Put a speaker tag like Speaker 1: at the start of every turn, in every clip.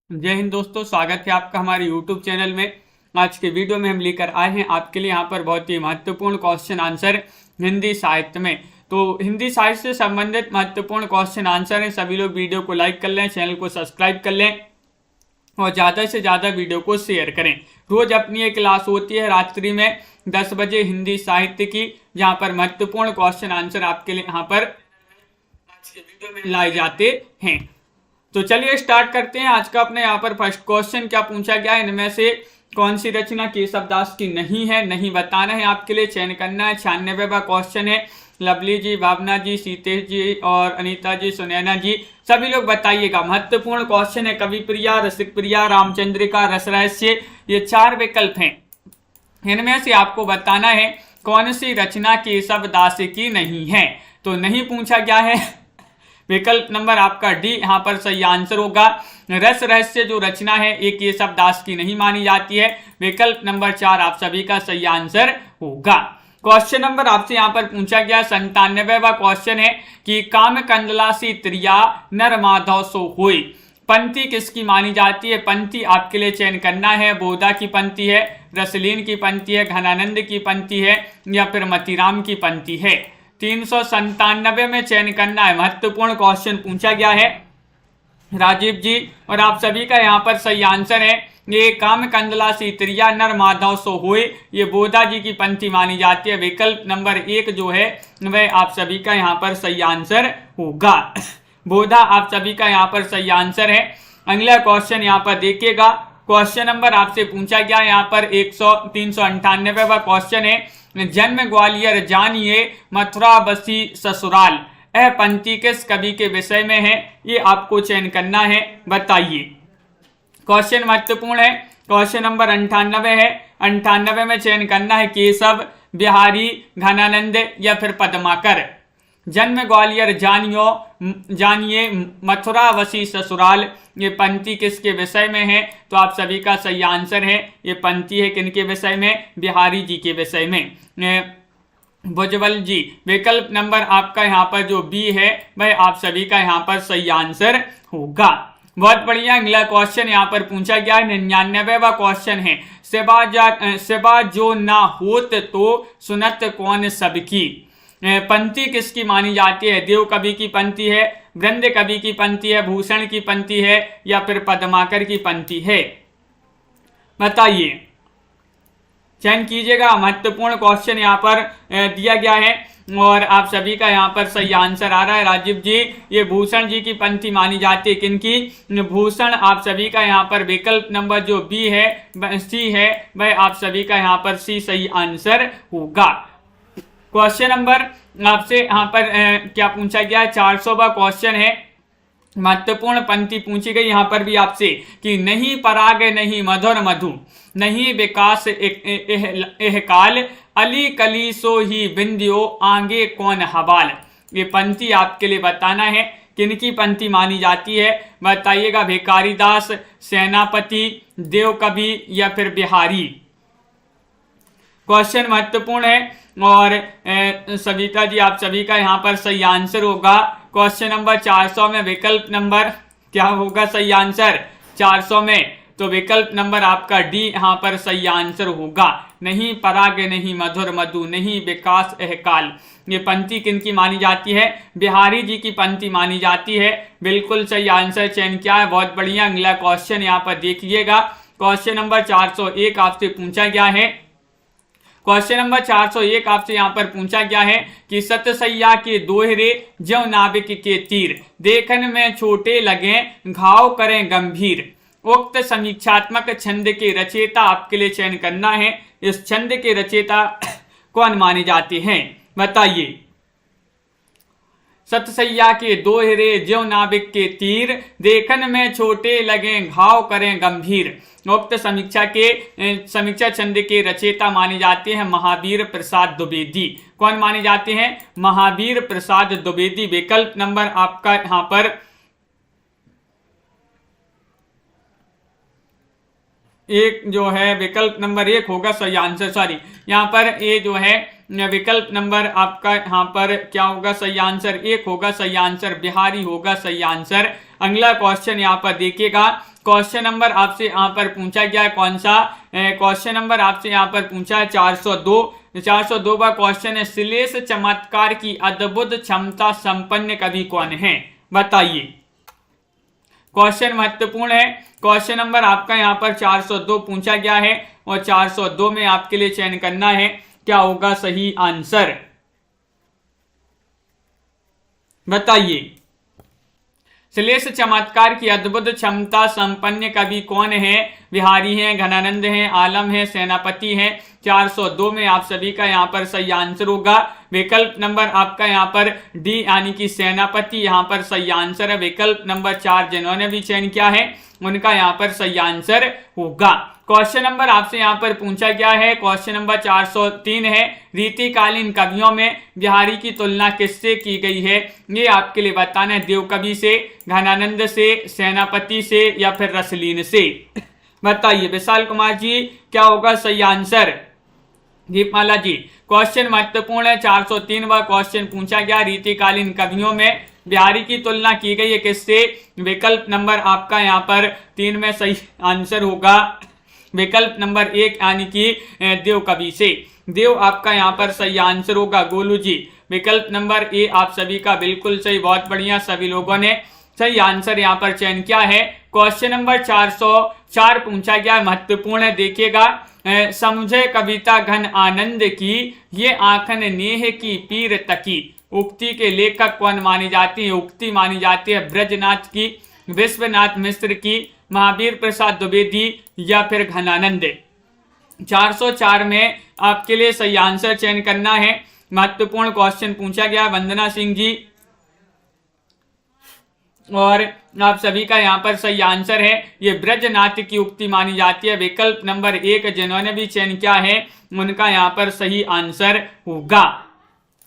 Speaker 1: जय हिंद दोस्तों, स्वागत है आपका हमारे YouTube चैनल में। आज के वीडियो में हम लेकर आए हैं आपके लिए यहाँ पर बहुत ही महत्वपूर्ण क्वेश्चन आंसर हिंदी साहित्य में। तो हिंदी साहित्य से संबंधित महत्वपूर्ण क्वेश्चन आंसर हैं। सभी लोग वीडियो को लाइक कर लें, चैनल को सब्सक्राइब कर लें और ज़्यादा से ज़्यादा वीडियो को शेयर करें। रोज अपनी एक क्लास होती है रात्रि में 10 बजे हिंदी साहित्य की, जहाँ पर महत्वपूर्ण क्वेश्चन आंसर आपके लिए यहाँ पर आज के वीडियो में लाए जाते हैं। तो चलिए स्टार्ट करते हैं। आज का अपने यहाँ पर फर्स्ट क्वेश्चन क्या पूछा गया है, इनमें से कौन सी रचना केशवदास की नहीं है, नहीं बताना है आपके लिए, चयन करना है। 96वां क्वेश्चन है। लवली जी, भावना जी, सीतेश जी और अनीता जी, सुनैना जी, सभी लोग बताइएगा। महत्वपूर्ण क्वेश्चन है। कवि प्रिया, रसिक प्रिया, रामचंद्रिका, रस रहस्य, ये 4 विकल्प हैं। इनमें से आपको बताना है कौन सी रचना केशवदास की नहीं है। तो नहीं पूछा गया है। विकल्प नंबर आपका डी यहाँ पर सही आंसर होगा। रस रहस्य जो रचना है ये केशवदास की नहीं मानी जाती है। विकल्प नंबर 4 आप सभी का सही आंसर होगा। क्वेश्चन नंबर आपसे यहाँ पर पूछा गया 97वां क्वेश्चन है कि काम कंदलासी त्रिया नर माधव सो होई, पंक्ति किसकी मानी जाती है। पंक्ति आपके लिए चयन करना है। बोधा की पंक्ति है, रसलीन की पंक्ति है, घनानंद की पंक्ति है या फिर मतीराम की पंक्ति है। 397 में चयन करना है। महत्वपूर्ण क्वेश्चन पूछा गया है राजीव जी, और आप सभी का यहाँ पर सही आंसर है। ये काम कंदलासी त्रिया नर माधव सो होए, ये बोधा जी की पंक्ति मानी जाती है। विकल्प नंबर 1 जो है वह आप सभी का यहाँ पर सही आंसर होगा। बोधा आप सभी का यहाँ पर सही आंसर है। अगला क्वेश्चन यहाँ पर देखिएगा। क्वेश्चन नंबर आपसे पूछा गया यहाँ पर 398वां क्वेश्चन है। जन्म ग्वालियर जानिए मथुरा बसी ससुराल, यह पंक्ति किस कवि के विषय में है, ये आपको चयन करना है। बताइए। क्वेश्चन महत्वपूर्ण है। क्वेश्चन नंबर 98 है। 98 में चयन करना है केशव, बिहारी, घनानंद या फिर पद्माकर। जन्म ग्वालियर जानिए मथुरा बसी ससुराल, ये पंक्ति किसके विषय में है। तो आप सभी का सही आंसर है। ये पंक्ति है किनके विषय में, बिहारी जी के विषय में। भुजबल जी। विकल्प नंबर आपका यहाँ पर जो बी है वह आप सभी का यहाँ पर सही आंसर होगा। बहुत बढ़िया। अगला क्वेश्चन यहाँ पर पूछा गया है। 99वां क्वेश्चन है। सिवा जो ना होत तो सुनत कौन सबकी, पंक्ति किसकी मानी जाती है। देव कवि की पंक्ति है, वृंद कवि की पंक्ति है, भूषण की पंक्ति है या फिर पद्माकर की पंक्ति है। बताइए, चयन कीजिएगा। महत्वपूर्ण क्वेश्चन यहाँ पर दिया गया है और आप सभी का यहाँ पर सही आंसर आ रहा है। राजीव जी, ये भूषण जी की पंक्ति मानी जाती है। किनकी, भूषण। आप सभी का यहाँ पर विकल्प नंबर जो बी है, सी है, वह आप सभी का यहाँ पर सी सही आंसर होगा। क्वेश्चन नंबर आपसे यहाँ पर क्या पूछा गया है। 400वां क्वेश्चन है। महत्वपूर्ण पंक्ति पूछी गई यहाँ पर भी आपसे कि नहीं पराग नहीं मधुर मधु, नहीं विकास एह काल, अली कली सो ही बिंदियो आगे कौन हवाल। ये पंक्ति आपके लिए बताना है किनकी पंक्ति मानी जाती है। बताइएगा। भिखारीदास, सेनापति, देव कवि या फिर बिहारी। क्वेश्चन महत्वपूर्ण है और सविता जी आप सभी का यहाँ पर सही आंसर होगा। क्वेश्चन नंबर 400 में विकल्प नंबर क्या होगा सही आंसर 400 में। तो विकल्प नंबर आपका डी यहाँ पर सही आंसर होगा। नहीं पराग नहीं मधुर मधु, नहीं विकास एहकाल, ये पंक्ति किनकी मानी जाती है। बिहारी जी की पंक्ति मानी जाती है। बिल्कुल सही आंसर चयन किया है। बहुत बढ़िया। अगला क्वेश्चन यहाँ पर देखिएगा। क्वेश्चन नंबर 401 आपसे पूछा गया है। क्वेश्चन नंबर 401 आपसे यहाँ पर पूछा गया है कि सतसैया के दोहरे ज्यों नाविक के तीर, देखन में छोटे लगे घाव करें गंभीर। उक्त समीक्षात्मक छंद के रचयिता आपके लिए चयन करना है। इस छंद के रचयिता कौन माने जाते हैं। बताइए। सतसैया के दोहरे ज्यों नाविक के तीर, देखन में छोटे लगे घाव करें गंभीर। उक्त समीक्षा छंद के रचयिता माने जाते हैं महावीर प्रसाद द्विवेदी। कौन माने जाते हैं, महावीर प्रसाद द्विवेदी। विकल्प नंबर आपका यहाँ पर एक जो है विकल्प नंबर 1 होगा सही आंसर। सॉरी, यहाँ पर ये जो है विकल्प नंबर आपका यहाँ पर क्या होगा सही आंसर 1 होगा सही आंसर, बिहारी होगा सही आंसर। अगला क्वेश्चन यहाँ पर देखिएगा। क्वेश्चन नंबर आपसे यहाँ पर पूछा गया है कौन सा, क्वेश्चन नंबर आपसे यहाँ पर पूछा है 402वां क्वेश्चन है, श्लेष चमत्कार की अद्भुत क्षमता संपन्न कवि कौन है, बताइए। क्वेश्चन महत्वपूर्ण है। क्वेश्चन नंबर आपका यहाँ पर 402 पूछा गया है और 402 में आपके लिए चयन करना है क्या होगा सही आंसर, बताइए। श्लेष चमत्कार की अद्भुत क्षमता संपन्न कवि कौन है, बिहारी हैं, घनानंद हैं, आलम है, सेनापति हैं। 402 में आप सभी का यहाँ पर सही आंसर होगा विकल्प नंबर आपका यहाँ पर डी यानी कि सेनापति यहाँ पर सही आंसर है। विकल्प नंबर 4 जिन्होंने भी चयन किया है उनका यहाँ पर सही आंसर होगा। क्वेश्चन नंबर आपसे यहाँ पर पूछा गया है, क्वेश्चन नंबर 403 है, रीतिकालीन कवियों में बिहारी की तुलना किससे की गई है, ये आपके लिए बताना है। देव कवि से, घनानंद से, सेनापति से या फिर रसलीन से, बताइए। विशाल कुमार जी क्या होगा सही आंसर, दीपमाला जी। क्वेश्चन महत्वपूर्ण है। 403वां क्वेश्चन पूछा गया, रीतिकालीन कवियों में बिहारी की तुलना की गई है किससे, विकल्प नंबर आपका यहाँ पर 3 में सही आंसर होगा विकल्प नंबर 1 यानी कि देव कवि से। देव आपका यहाँ पर सही आंसर होगा। गोलू जी विकल्प नंबर ए आप सभी का बिल्कुल सही, बहुत बढ़िया, सभी लोगों ने सही आंसर यहाँ पर चयन किया है। क्वेश्चन नंबर 404 पूछा गया, महत्वपूर्ण है, देखिएगा। समझे कविता घन आनंद की, ये आंखन नेह की पीर तकी, उक्ति के लेखक कौन मानी जाती है, उक्ति मानी जाती है ब्रजनाथ की, विश्वनाथ मिश्र की, महावीर प्रसाद द्विवेदी या फिर घनानंद। 404 में आपके लिए सही आंसर चयन करना है। महत्वपूर्ण क्वेश्चन पूछा गया, वंदना सिंह जी और आप सभी का यहाँ पर सही आंसर है, ये ब्रजनाथ की उक्ति मानी जाती है। विकल्प नंबर 1 जिन्होंने भी चयन किया है उनका यहाँ पर सही आंसर होगा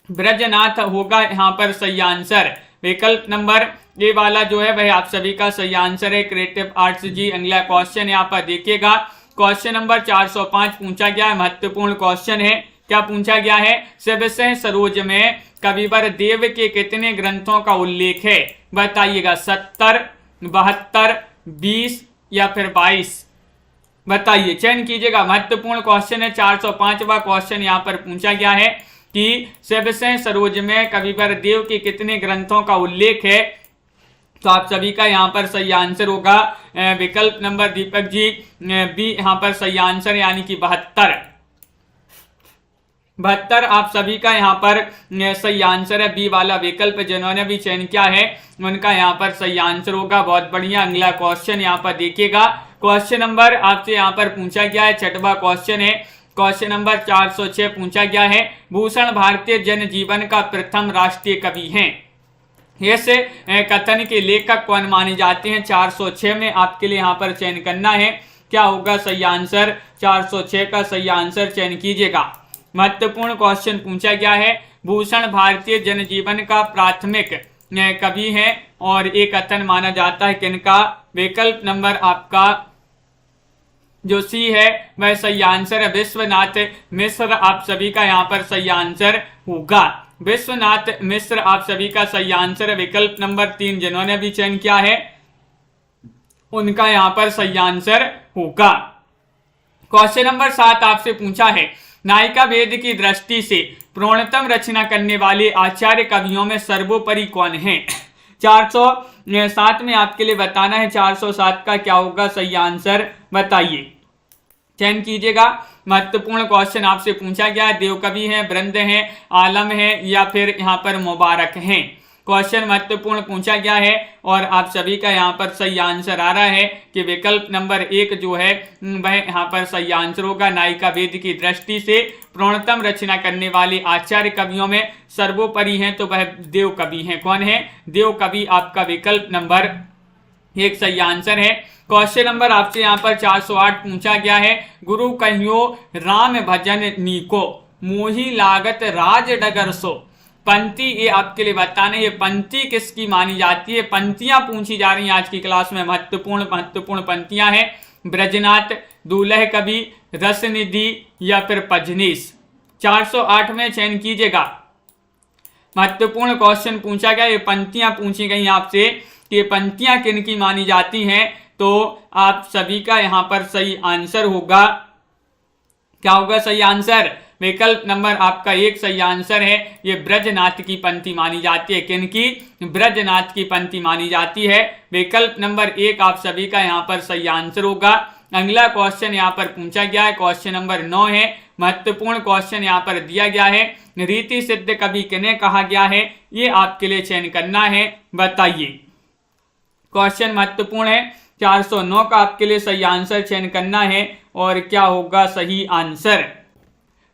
Speaker 1: ब्रजनाथ होगा यहाँ पर सही आंसर। विकल्प नंबर ये वाला जो है वह आप सभी का सही आंसर है। क्रिएटिव आर्ट्स जी अगला क्वेश्चन यहाँ पर देखिएगा। क्वेश्चन नंबर 405 पूछा गया है, महत्वपूर्ण क्वेश्चन है। क्या पूछा गया है, शिवसह सरोज में कविवर देव के कितने ग्रंथों का उल्लेख है, बताइएगा। 70, 72, 20 या फिर 22, बताइए, चयन कीजिएगा। महत्वपूर्ण क्वेश्चन है। 405वां क्वेश्चन यहाँ पर पूछा गया है कि शिवसह सरोज में कविवर देव के कितने ग्रंथों का उल्लेख है, तो आप सभी का यहाँ पर सही आंसर होगा विकल्प नंबर दीपक जी बी यहाँ पर सही आंसर यानी कि 72 आप सभी का यहाँ पर सही आंसर है। बी वाला विकल्प जिन्होंने भी चयन किया है उनका यहाँ पर सही आंसर होगा। बहुत बढ़िया। अगला क्वेश्चन यहाँ पर देखिएगा। क्वेश्चन नंबर आपसे यहाँ पर पूछा गया है, 6वां क्वेश्चन है। क्वेश्चन नंबर 406 पूछा गया है, भूषण भारतीय जनजीवन का प्रथम राष्ट्रीय कवि हैं, ऐसे कथन के लेखक कौन माने जाते हैं। 406 में आपके लिए यहाँ पर चयन करना है, क्या होगा सही आंसर। 406 का सही आंसर चयन कीजिएगा। महत्वपूर्ण क्वेश्चन पूछा गया है, भूषण भारतीय जनजीवन का प्राथमिक कवि है और एक कथन माना जाता है किनका। विकल्प नंबर आपका जो सी है वह सही आंसर है, विश्वनाथ मिश्र आप सभी का यहाँ पर सही आंसर होगा। विश्वनाथ मिश्र आप सभी का सही आंसर है। विकल्प नंबर 3 जिन्होंने भी चयन किया है उनका यहाँ पर सही आंसर होगा। क्वेश्चन नंबर 7 आपसे पूछा है, नायिका वेद की दृष्टि से पूर्णतम रचना करने वाले आचार्य कवियों में सर्वोपरि कौन है। 407 में आपके लिए बताना है 407 का क्या होगा सही आंसर, बताइए, चयन कीजिएगा। महत्वपूर्ण क्वेश्चन आपसे पूछा गया है, देव कवि हैं, ब्रंद हैं, आलम है या फिर यहाँ पर मुबारक हैं। क्वेश्चन महत्वपूर्ण पूछा गया है और आप सभी का यहाँ पर सही आंसर आ रहा है कि विकल्प नंबर 1 जो है वह यहाँ पर सही आंसर होगा। नायिका वेद की दृष्टि से पूर्णतम रचना करने वाले आचार्य कवियों में सर्वोपरि हैं तो वह देव कवि हैं। कौन है, देव कवि आपका विकल्प नंबर 1 सही आंसर है। क्वेश्चन नंबर आपसे यहाँ पर 408 पूछा गया है, गुरु कहियो राम भजन नीको, मोही लागत राज डगर सो। पंक्ति ये आपके लिए बताना है, ये पंक्ति किसकी मानी जाती है। पंक्तियां पूछी जा रही हैं आज की क्लास में, महत्वपूर्ण पंक्तियां हैं। ब्रजनाथ, दूल्हे कवि, रसनिधि या फिर पजनीश। 408 में चयन कीजिएगा। महत्वपूर्ण क्वेश्चन पूछा गया, ये पंक्तियां पूछी गई आपसे कि ये पंक्तियां किन की मानी जाती हैं, तो आप सभी का यहाँ पर सही आंसर होगा, क्या होगा सही आंसर? विकल्प नंबर आपका 1 सही आंसर है। ये ब्रजनाथ की पंक्ति मानी जाती है। किनकी? ब्रजनाथ की पंक्ति मानी जाती है। विकल्प नंबर 1 आप सभी का यहाँ पर सही आंसर होगा। अगला क्वेश्चन यहाँ पर पूछा गया है, क्वेश्चन नंबर 9 है। महत्वपूर्ण क्वेश्चन यहाँ पर दिया गया है, रीति सिद्ध कवि किन्हें कहा गया है? ये आपके लिए चयन करना है, बताइए। क्वेश्चन महत्वपूर्ण है, 409 का आपके लिए सही आंसर चयन करना है। और क्या होगा सही आंसर?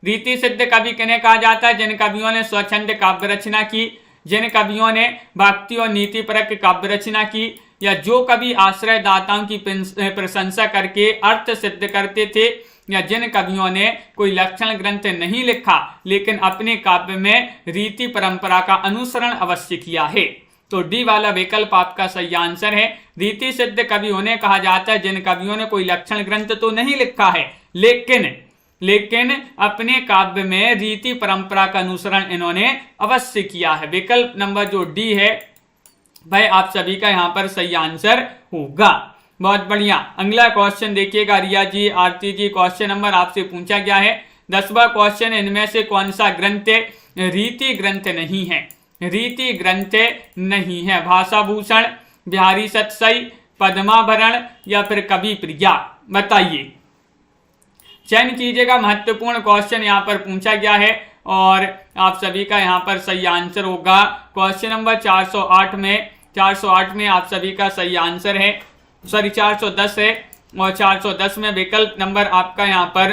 Speaker 1: रीति सिद्ध कवि किन्हें कहा जाता है? जिन कवियों ने स्वच्छंद काव्य रचना की, जिन कवियों ने भक्ति और नीति परक काव्य रचना की, या जो कवि आश्रय दाताओं की प्रशंसा करके अर्थ सिद्ध करते थे, या जिन कवियों ने कोई लक्षण ग्रंथ नहीं लिखा लेकिन अपने काव्य में रीति परंपरा का अनुसरण अवश्य किया है। तो डी वाला विकल्प आपका सही आंसर है। रीति सिद्ध कवि उन्हें कहा जाता है जिन कवियों ने कोई लक्षण ग्रंथ तो नहीं लिखा है लेकिन अपने काव्य में रीति परंपरा का अनुसरण इन्होंने अवश्य किया है। विकल्प नंबर जो डी है भाई आप सभी का यहाँ पर सही आंसर होगा। बहुत बढ़िया। अगला क्वेश्चन देखिएगा रिया जी, आरती जी, क्वेश्चन नंबर आपसे पूछा गया है 10वां क्वेश्चन, इनमें से कौन सा ग्रंथ रीति ग्रंथ नहीं है? रीति ग्रंथ नहीं है। भाषा भूषण, बिहारी सतसई, पद्माभरण या फिर कवि प्रिया, बताइए। चयन कीजिएगा। महत्वपूर्ण क्वेश्चन यहाँ पर पूछा गया है और आप सभी का यहाँ पर सही आंसर होगा। क्वेश्चन नंबर 408 में आप सभी का सही आंसर है, सॉरी 410 है। और 410 में विकल्प नंबर आपका यहाँ पर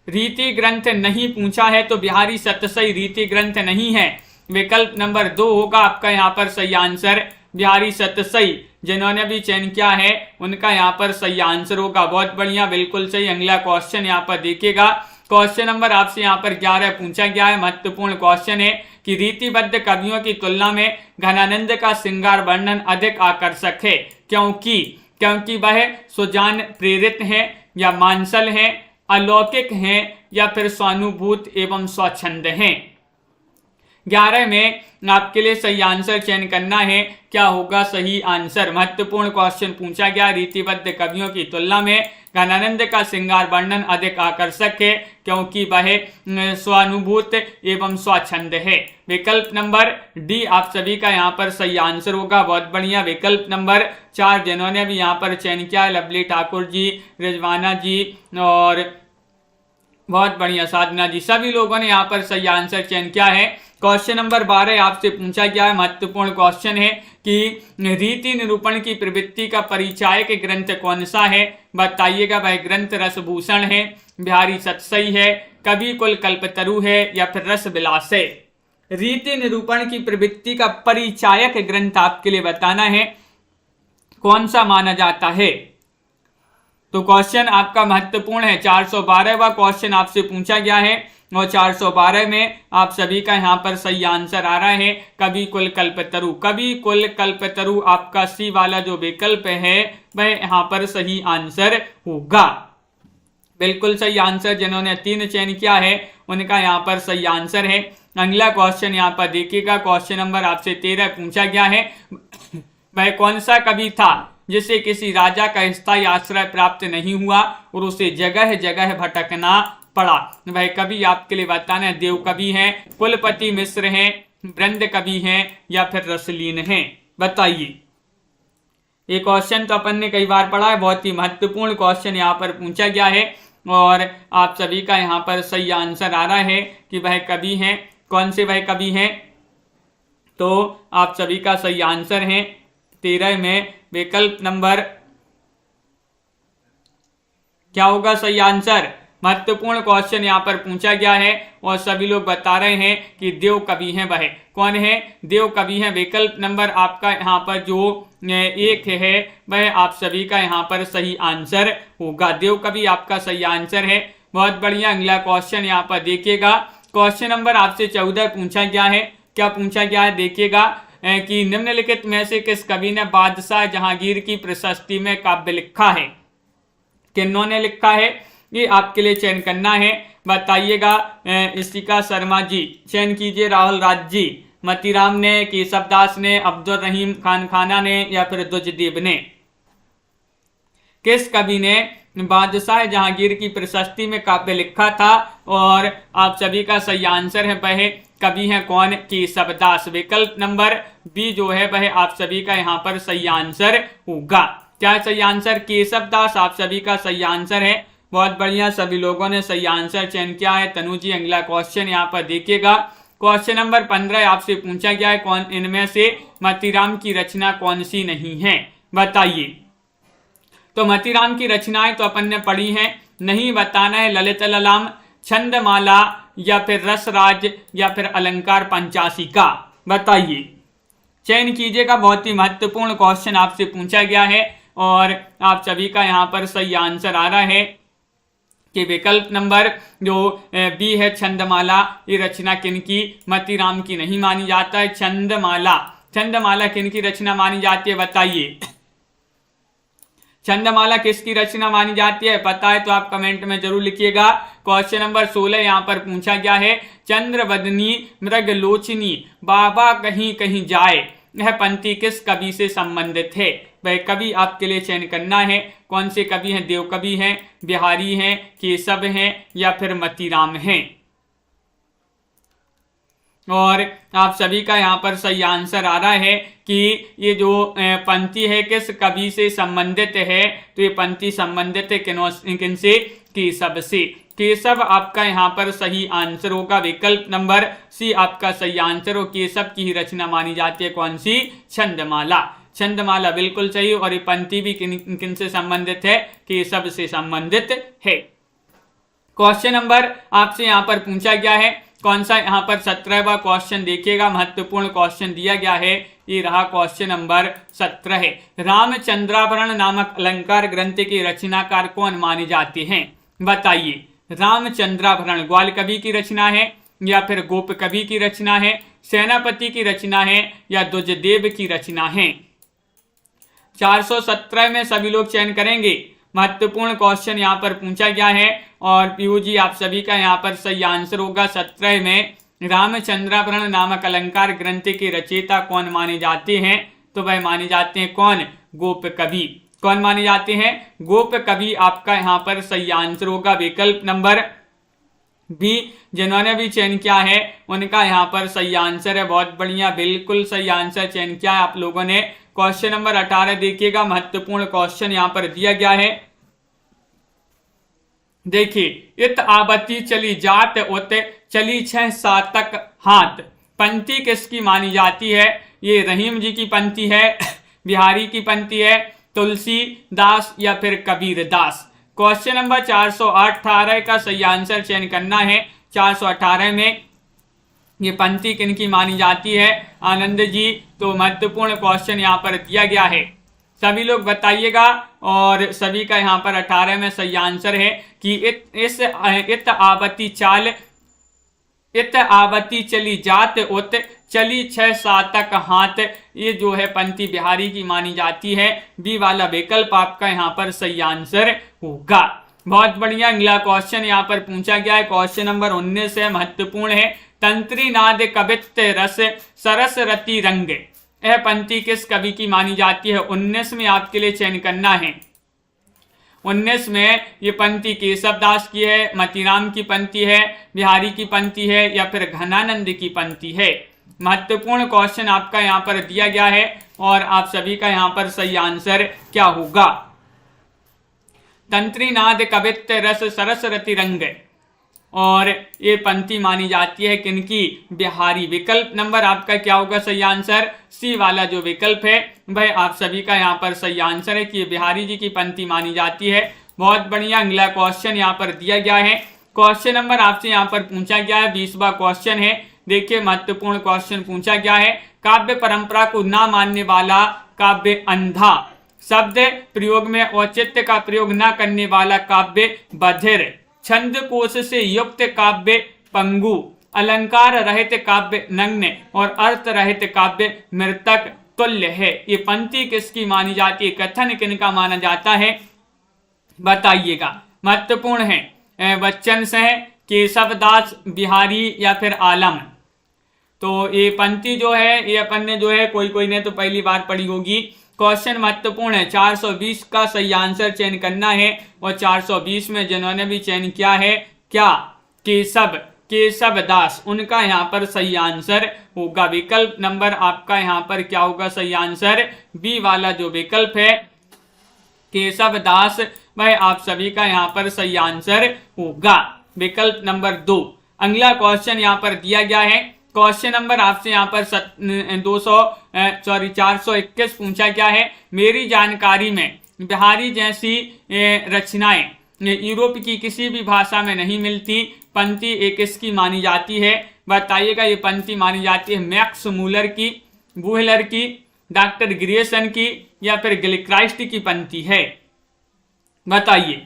Speaker 1: रीति ग्रंथ नहीं पूछा है, तो बिहारी सतसई रीति ग्रंथ नहीं है। विकल्प नंबर 2 होगा आपका यहाँ पर सही आंसर। बिहारी सतसई जिन्होंने भी चयन किया है उनका यहाँ पर सही आंसर होगा। बहुत बढ़िया, बिल्कुल सही। अगला क्वेश्चन यहाँ पर देखिएगा। क्वेश्चन नंबर आपसे यहाँ पर 11 पूछा गया है। महत्वपूर्ण क्वेश्चन है कि रीतिबद्ध कवियों की तुलना में घनानंद का श्रृंगार वर्णन अधिक आकर्षक है, क्योंकि वह सुजान प्रेरित है, या मानसल है, अलौकिक हैं, या फिर स्वानुभूत एवं स्वच्छंद हैं। 11 में आपके लिए सही आंसर चयन करना है। क्या होगा सही आंसर? महत्वपूर्ण क्वेश्चन पूछा गया, रीतिबद्ध कवियों की तुलना में घनानंद का श्रृंगार वर्णन अधिक आकर्षक है, क्योंकि वह स्वानुभूत एवं स्वच्छंद है। विकल्प नंबर डी आप सभी का यहाँ पर सही आंसर होगा। बहुत बढ़िया। विकल्प नंबर 4 जिन्होंने भी यहाँ पर चयन किया है, लवली ठाकुर जी, रिजवाना जी और बहुत बढ़िया साधना जी, सभी लोगों ने यहाँ पर सही आंसर चयन किया है। क्वेश्चन नंबर 12 आपसे पूछा गया है। महत्वपूर्ण क्वेश्चन है कि रीति निरूपण की प्रवृत्ति का परिचायक ग्रंथ कौन सा है? बताइएगा। वह ग्रंथ रसभूषण है, बिहारी सतसई है, कवि कुल कल्पतरु है, या फिर रस विलास है। रीति निरूपण की प्रवृत्ति का परिचायक ग्रंथ आपके लिए बताना है कौन सा माना जाता है। तो क्वेश्चन आपका महत्वपूर्ण है। 412वां क्वेश्चन आपसे पूछा गया है और 412 में आप सभी का यहाँ पर सही आंसर आ रहा है कवि कुल कल्पतरु। कवि कुल कल्पतरु आपका सी वाला जो विकल्प है वह यहाँ पर सही आंसर होगा। बिल्कुल सही आंसर। जिन्होंने 3 चयन किया है उनका यहाँ पर सही आंसर है। अगला क्वेश्चन यहाँ पर देखिएगा। क्वेश्चन नंबर आपसे 13 पूछा गया है। वह कौन सा कवि था जिसे किसी राजा का स्थायी आश्रय प्राप्त नहीं हुआ और उसे जगह जगह भटकना पड़ा? वह कवि आपके लिए बताना है। देव कवि हैं, कुलपति मिश्र हैं, वृंद कवि हैं, या फिर रसलीन हैं, बताइए। ये क्वेश्चन तो अपन ने कई बार पढ़ा है। बहुत ही महत्वपूर्ण क्वेश्चन यहाँ पर पूछा गया है और आप सभी का यहाँ पर सही आंसर आ रहा है कि वह कवि हैं। कौन से वह कवि हैं? तो आप सभी का सही आंसर है 13 में विकल्प नंबर क्या होगा सही आंसर? महत्वपूर्ण क्वेश्चन यहाँ पर पूछा गया है और सभी लोग बता रहे हैं कि देव कवि हैं। वह कौन है? देव कवि हैं। विकल्प नंबर आपका यहाँ पर जो 1 है वह आप सभी का यहाँ पर सही आंसर होगा। देव कवि आपका सही आंसर है। बहुत बढ़िया। अगला क्वेश्चन यहाँ पर देखिएगा। क्वेश्चन नंबर आपसे 14 पूछा गया है। क्या पूछा गया है देखिएगा कि निम्नलिखित में से किस कवि ने बादशाह जहांगीर की प्रशस्ति में काव्य लिखा है? किन्होंने लिखा है ये आपके लिए चयन करना है, बताइएगा। इशिका शर्मा जी चयन कीजिए, राहुल राज जी, मतीराम ने, केशवदास ने, अब्दुल रहीम खान खाना ने या फिर दुजदेव ने। किस कवि ने बादशाह जहांगीर की प्रशस्ति में काव्य लिखा था? और आप सभी का सही आंसर है वह कवि है कौन? केशवदास। विकल्प नंबर बी जो है वह आप सभी का यहाँ पर सही आंसर होगा। क्या सही आंसर? केशवदास आप सभी का सही आंसर है। बहुत बढ़िया, सभी लोगों ने सही आंसर चयन किया है। तनु जी अगला क्वेश्चन यहाँ पर देखिएगा। क्वेश्चन नंबर 15 आपसे पूछा गया है कौन इनमें से मतीराम की रचना कौन सी नहीं है, बताइए। तो मतीराम की रचनाएं तो अपन ने पढ़ी हैं, नहीं बताना है ललित ललाम, छंदमाला या फिर रसराज या फिर अलंकार पंचाशिका, बताइए। चयन कीजिएगा, बहुत ही महत्वपूर्ण क्वेश्चन आपसे पूछा गया है और आप सभी का यहाँ पर सही आंसर आ रहा है कि विकल्प नंबर जो बी है छंदमाला, ये रचना किनकी? मतीराम की नहीं मानी जाता है। छंदमाला, छंदमाला किनकी रचना मानी जाती है, बताइए। छंदमाला किसकी रचना मानी जाती है, पता है तो आप कमेंट में जरूर लिखिएगा। क्वेश्चन नंबर 16 यहाँ पर पूछा गया है चंद्रवदनी मृगलोचनी बाबा कहीं कहीं जाए, यह पंक्ति किस कवि से संबंधित है? वह कवि आपके लिए चयन करना है। कौन से कवि हैं? देव कवि हैं, बिहारी हैं, केशव हैं या फिर मतीराम हैं? और आप सभी का यहाँ पर सही आंसर आ रहा है कि ये जो पंक्ति है किस कवि से संबंधित है। तो ये पंक्ति संबंधित है किनसे? केशव से। केशव आपका यहाँ पर सही आंसर होगा। विकल्प नंबर सी आपका सही आंसर हो। केशव की ही रचना मानी जाती है कौन सी? छंदमाला। छंदमाला बिल्कुल सही। और ये पंक्ति भी किन से संबंधित है? केशव से संबंधित है। क्वेश्चन नंबर आपसे यहाँ पर पूछा गया है कौन सा? यहाँ पर 17वां क्वेश्चन देखिएगा, महत्वपूर्ण क्वेश्चन दिया गया है। ये रहा क्वेश्चन नंबर 17 है। रामचंद्राभरण नामक अलंकार ग्रंथ के रचनाकार कौन माने जाते हैं, बताइए। रामचंद्राभरण ग्वाल कवि की रचना है या फिर गोप कवि की रचना है, सेनापति की रचना है या दुजदेव की रचना है? 417 में सभी लोग चयन करेंगे। महत्वपूर्ण क्वेश्चन यहाँ पर पूछा गया है और पीयू जी आप सभी का यहाँ पर सही आंसर होगा। 17 में रामचंद्राभरण नामक अलंकार ग्रंथ के रचयिता कौन माने जाते हैं? तो वह माने जाते हैं कौन? गोप कवि। कौन माने जाते हैं? गोप कवि आपका यहाँ पर सही आंसर होगा। विकल्प नंबर बी जिन्होंने भी चयन किया है उनका यहाँ पर सही आंसर है। बहुत बढ़िया, बिल्कुल सही आंसर चयन किया है आप लोगों ने। क्वेश्चन नंबर 18 देखिएगा, महत्वपूर्ण क्वेश्चन यहाँ पर दिया गया है। देखिए, इत आवती चली जात उत चली 6 सातक हाथ, पंक्ति किसकी मानी जाती है? ये रहीम जी की पंक्ति है, बिहारी की पंक्ति है, तुलसीदास या फिर कबीरदास? क्वेश्चन नंबर 418 का सही आंसर चयन करना है। 418 में ये पंक्ति किनकी मानी जाती है? आनंद जी। तो महत्वपूर्ण क्वेश्चन यहाँ पर दिया गया है, सभी लोग बताइएगा। और सभी का यहाँ पर 18 में सही आंसर है कि इत आवती चली जात उत चली 6 सातक हाथ, ये जो है पंक्ति बिहारी की मानी जाती है। बी वाला विकल्प आपका यहाँ पर सही आंसर होगा। बहुत बढ़िया, अगला क्वेश्चन यहाँ पर पूछा गया है। क्वेश्चन नंबर 19 है, महत्वपूर्ण है। तंत्री नाद कवित्व रस सरस रति रंग, यह पंक्ति किस कवि की मानी जाती है? 19 में आपके लिए चयन करना है। 19 में ये पंक्ति केशवदास की है, मतीराम की पंक्ति है, बिहारी की पंक्ति है या फिर घनानंद की पंक्ति है? महत्वपूर्ण क्वेश्चन आपका यहाँ पर दिया गया है और आप सभी का यहाँ पर सही आंसर क्या होगा? तंत्रीनाद कवित्व रस सरस रति रंग, और ये पंक्ति मानी जाती है किनकी? बिहारी। विकल्प नंबर आपका क्या होगा सही आंसर? सी वाला जो विकल्प है वह आप सभी का यहाँ पर सही आंसर है कि ये बिहारी जी की पंक्ति मानी जाती है। बहुत बढ़िया, अगला क्वेश्चन यहाँ पर दिया गया है। क्वेश्चन नंबर आपसे यहाँ पर पूछा गया है, 20वां क्वेश्चन है। देखिए, महत्वपूर्ण क्वेश्चन पूछा गया है। काव्य परंपरा को ना मानने वाला काव्य अंधा, शब्द प्रयोग में औचित्य का प्रयोग न करने वाला काव्य बधिर, छंद कोश से युक्त काव्य पंगु, अलंकार रहित काव्य नग्न और अर्थ रहित काव्य मृतक तुल्य है। ये पंक्ति किसकी मानी जाती है? कथन किनका माना जाता है? बताइएगा। महत्वपूर्ण है। बच्चन से केशवदास, बिहारी या फिर आलम? तो ये पंक्ति जो है ये अपन ने जो है कोई ने तो पहली बार पढ़ी होगी। क्वेश्चन महत्वपूर्ण है, 420 का सही आंसर चयन करना है और 420 में जिन्होंने भी चयन किया है क्या, केशव दास, उनका यहाँ पर सही आंसर होगा विकल्प नंबर आपका यहाँ पर क्या होगा सही आंसर, बी वाला जो विकल्प है केशव दास, वह आप सभी का यहाँ पर सही आंसर होगा विकल्प नंबर 2। अगला क्वेश्चन यहाँ पर दिया गया है, क्वेश्चन नंबर आपसे यहाँ पर 421 पूछा गया है। मेरी जानकारी में बिहारी जैसी रचनाएं यूरोप की किसी भी भाषा में नहीं मिलती, पंक्ति एक किसकी मानी जाती है, बताइएगा। ये पंक्ति मानी जाती है मैक्स मूलर की, बुहलर की, डॉक्टर ग्रियर्सन की या फिर गिलक्राइस्ट की पंक्ति है, बताइए।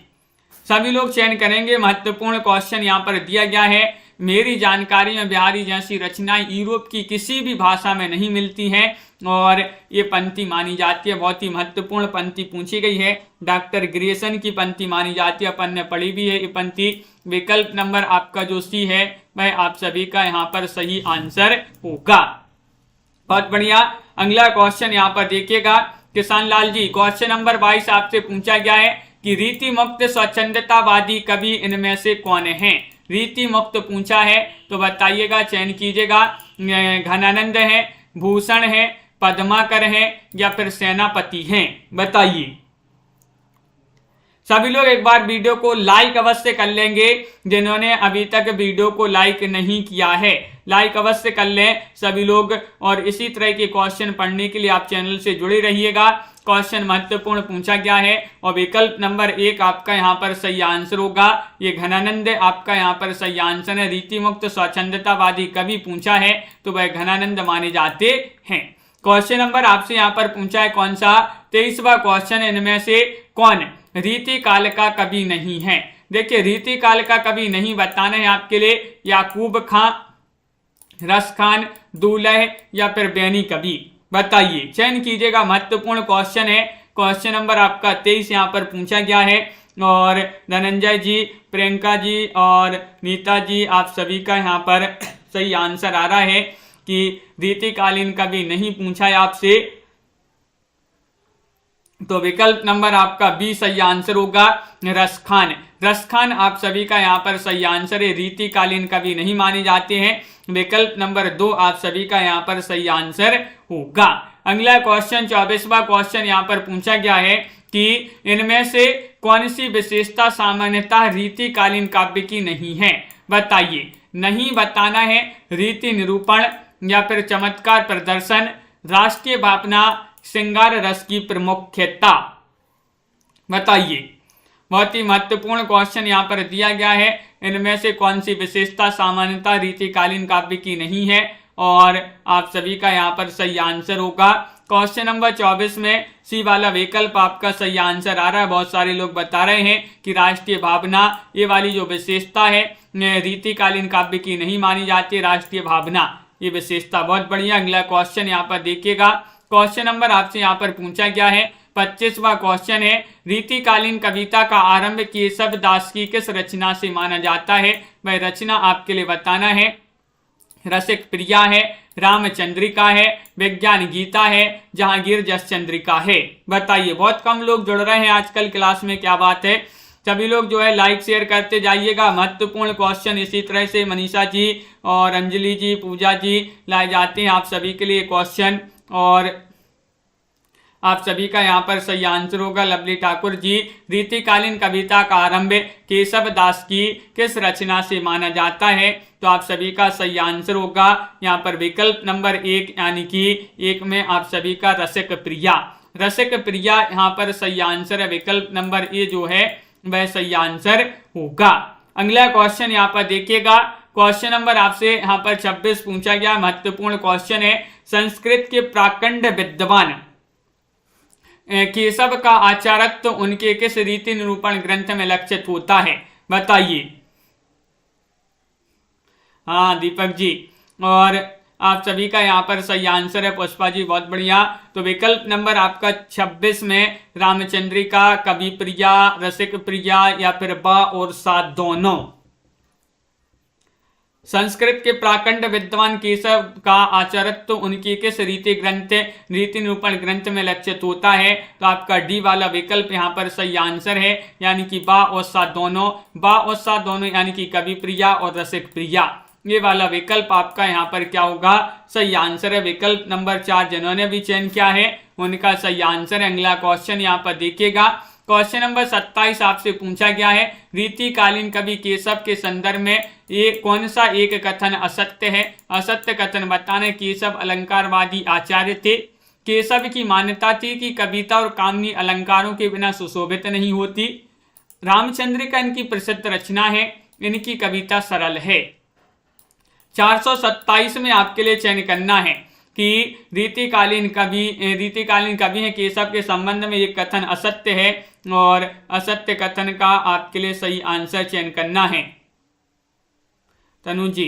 Speaker 1: सभी लोग चयन करेंगे। महत्वपूर्ण क्वेश्चन यहाँ पर दिया गया है, मेरी जानकारी में बिहारी जैसी रचनाएं यूरोप की किसी भी भाषा में नहीं मिलती हैं और ये पंक्ति मानी जाती है। बहुत ही महत्वपूर्ण पंक्ति पूछी गई है, डॉक्टर ग्रियर्सन की पंक्ति मानी जाती है, अपन ने पढ़ी भी है ये पंक्ति। विकल्प नंबर आपका जो सी है वह आप सभी का यहाँ पर सही आंसर होगा। बहुत बढ़िया। अगला क्वेश्चन यहाँ पर देखिएगा किसान लाल जी, क्वेश्चन नंबर 22 आपसे पूछा गया है कि रीति मुक्त स्वच्छंदतावादी कवि इनमें से कौन है। रीति मुक्त पूछा है तो बताइएगा, चयन कीजिएगा। घनानंद है, भूषण है, पद्माकर है या फिर सेनापति हैं, बताइए। सभी लोग एक बार वीडियो को लाइक अवश्य कर लेंगे, जिन्होंने अभी तक वीडियो को लाइक नहीं किया है लाइक अवश्य कर लें सभी लोग। और इसी तरह के क्वेश्चन पढ़ने के लिए आप चैनल से जुड़े रहिएगा। क्वेश्चन महत्वपूर्ण पूछा गया है और विकल्प नंबर 1 आपका यहाँ पर सही आंसर होगा। ये घनानंद आपका यहाँ पर सही आंसर है। रीति मुक्त स्वच्छंदतावादी कवि पूछा है तो वह घनानंद माने जाते हैं। क्वेश्चन नंबर आपसे यहाँ पर पूछा है कौन सा, 23वां क्वेश्चन, इनमें से कौन रीति काल का कवि नहीं है। देखिए रीति काल का कवि नहीं बताना है आपके लिए, याकूब खां, रस खान, दूल्हे या फिर बैनी कवि, बताइए। चयन कीजिएगा, महत्वपूर्ण क्वेश्चन है। क्वेश्चन नंबर आपका 23 यहाँ पर पूछा गया है और धनंजय जी, प्रियंका जी और नीता जी, आप सभी का यहाँ पर सही आंसर आ रहा है कि रीतिकालीन कवि नहीं पूछा है आपसे, तो विकल्प नंबर आपका बी सही आंसर होगा, रस खान आप सभी का यहाँ पर सही आंसर है। रीतिकालीन कवि नहीं माने जाते हैं। विकल्प नंबर 2 आप सभी का यहाँ पर सही आंसर होगा। अगला क्वेश्चन 24वां क्वेश्चन यहाँ पर पूछा गया है कि इनमें से कौन सी विशेषता सामान्यतः रीतिकालीन काव्य की नहीं है, बताइए। नहीं बताना है, रीति निरूपण या फिर चमत्कार प्रदर्शन, राष्ट्रीय भावना, श्रृंगार रस की प्रमुखता, बताइए। बहुत ही महत्वपूर्ण क्वेश्चन यहाँ पर दिया गया है, इनमें से कौन सी विशेषता सामान्यतः रीतिकालीन काव्य की नहीं है और आप सभी का यहाँ पर सही आंसर होगा। क्वेश्चन नंबर 24 में सी वाला विकल्प आपका सही आंसर आ रहा है। बहुत सारे लोग बता रहे हैं कि राष्ट्रीय भावना ये वाली जो विशेषता है रीतिकालीन काव्य की नहीं मानी जाती, राष्ट्रीय भावना ये विशेषता। बहुत बढ़िया। अगला क्वेश्चन यहाँ पर देखिएगा, क्वेश्चन नंबर आपसे यहाँ पर पूछा गया है 25वां क्वेश्चन है, रीतिकालीन कविता का आरंभ केशव दास की किस रचना से माना जाता है। वह रचना आपके लिए बताना है। रसिक प्रिया है, रामचंद्रिका है, विज्ञान गीता है, जहांगीर जस चंद्रिका है, बताइए। बहुत कम लोग जुड़ रहे हैं आजकल क्लास में, क्या बात है। सभी लोग जो है लाइक शेयर करते जाइएगा। महत्वपूर्ण क्वेश्चन इसी तरह से मनीषा जी और अंजलि जी, पूजा जी लाए जाते हैं आप सभी के लिए क्वेश्चन और आप सभी का यहाँ पर सही आंसर होगा। लवली ठाकुर जी, रीतिकालीन कविता का आरंभ केशव दास की किस रचना से माना जाता है, तो आप सभी का सही आंसर होगा यहाँ पर विकल्प नंबर 1 यानी कि 1 में आप सभी का रसिक प्रिया यहाँ पर सही आंसर है। विकल्प नंबर ए जो है वह सही आंसर होगा। अगला क्वेश्चन यहाँ पर देखिएगा, क्वेश्चन नंबर आपसे यहाँ पर 26 पूछा गया, महत्वपूर्ण क्वेश्चन है। संस्कृत के प्राकंड विद्वान केशव का आचारत्व उनके किस रीति निरूपण ग्रंथ में लक्षित होता है, बताइए। हाँ दीपक जी, और आप सभी का यहाँ पर सही आंसर है। पुष्पा जी, बहुत बढ़िया। तो विकल्प नंबर आपका 26 में रामचंद्रिका, कवि प्रिया, रसिक प्रिया या फिर बा और सा दोनों, संस्कृत के प्राकंड विद्वान केशव का आचार्यत्व उनकी किस रीति ग्रंथ रीति निरूपण ग्रंथ में लक्षित होता है? तो आपका डी वाला विकल्प यहाँ पर सही आंसर है, यानी कि बा और सा दोनों यानी कि कवि प्रिया और रसिक प्रिया, ये वाला विकल्प आपका यहाँ पर क्या होगा? सही आंसर है। विकल्प नंबर 4 जिन्होंने भी चयन किया है उनका सही आंसर है। अगला क्वेश्चन यहाँ पर देखिएगा, क्वेश्चन नंबर 27 आपसे पूछा गया है, रीतिकालीन कवि केशव के संदर्भ में ये कौन सा एक कथन असत्य है? असत्य कथन बताने। केशव अलंकारवादी आचार्य थे। केशव की मान्यता थी कि कविता और कामनी अलंकारों के बिना सुशोभित नहीं होती। रामचंद्रिका इनकी प्रसिद्ध रचना है। इनकी कविता सरल है। 427 में आपके लिए चयन करना है कि रीतिकालीन कवि हैं केशव के संबंध में ये कथन असत्य है, और असत्य कथन का आपके लिए सही आंसर चयन करना है। तनु जी,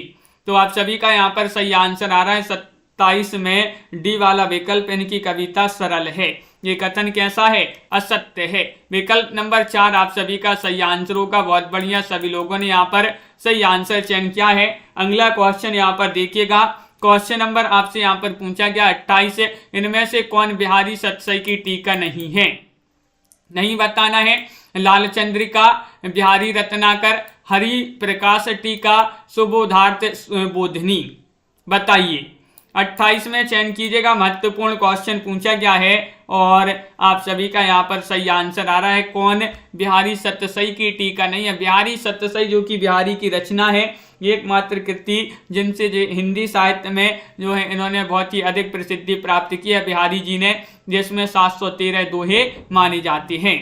Speaker 1: तो आप सभी का यहाँ पर सही आंसर आ रहा है 27 में डी वाला विकल्प, इनकी कविता सरल है। ये कथन कैसा है? असत्य है। विकल्प नंबर 4 आप सभी का सही आंसर होगा। बहुत बढ़िया, सभी लोगों ने यहाँ पर सही आंसर चयन किया है। अगला क्वेश्चन यहाँ पर देखिएगा, क्वेश्चन नंबर आपसे यहाँ पर पूछा गया 28, इनमें से कौन बिहारी सतसई की टीका नहीं है? नहीं बताना है। लाल चंद्रिका, बिहारी रत्नाकर, हरि प्रकाश टीका, सुबोधार्थ बोधनी, बताइए। 28 में चयन कीजिएगा। महत्वपूर्ण क्वेश्चन पूछा गया है और आप सभी का यहाँ पर सही आंसर आ रहा है। कौन बिहारी सतसई की टीका नहीं है? बिहारी सतसई जो कि बिहारी की रचना है, एकमात्र कृति जिनसे हिंदी साहित्य में जो है इन्होंने बहुत ही अधिक प्रसिद्धि प्राप्त की है बिहारी जी ने, जिसमें 713 दोहे माने जाते हैं।